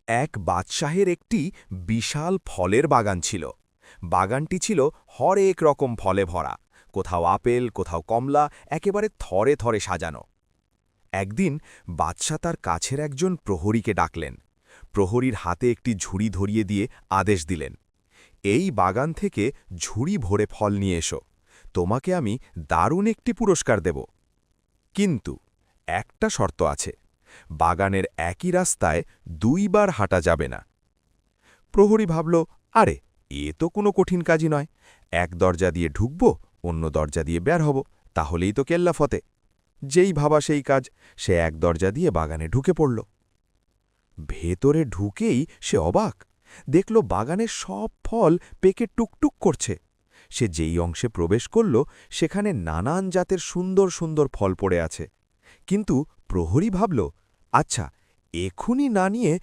এক বাদশাহের একটি বিশাল ফলের বাগান ছিল। বাগানটি ছিল হরেক রকম ফলে ভরা, কোথাও আপেল, কোথাও কমলা, একেবারে থরে থরে সাজানো। একদিন বাদশা তার কাছের একজন প্রহরীকে ডাকলেন। প্রহরীর হাতে একটি ঝুড়ি ধরিয়ে দিয়ে আদেশ দিলেন, এই বাগান থেকে ঝুড়ি ভরে ফল নিয়ে এসো, তোমাকে আমি দারুণ একটি পুরস্কার দেব। কিন্তু একটা শর্ত আছে, বাগানের একই রাস্তায় দুইবার হাঁটা যাবে না। প্রহরী ভাবল, আরে এ তো কোনো কঠিন কাজই নয়, এক দরজা দিয়ে ঢুকব, অন্য দরজা দিয়ে বের হব, তাহলেই তো কেল্লা ফতে। যেই ভাবা সেই কাজ, সে এক দরজা দিয়ে বাগানে ঢুকে পড়ল। ভেতরে ঢুকেই সে অবাক, দেখল বাগানের সব ফল পেকে টুকটুক করছে। সে যেই অংশে প্রবেশ করল সেখানে নানান জাতের সুন্দর সুন্দর ফল পড়ে আছে। কিন্তু প্রহরী ভাবল, আচ্ছা, এখুনি না নিয়ে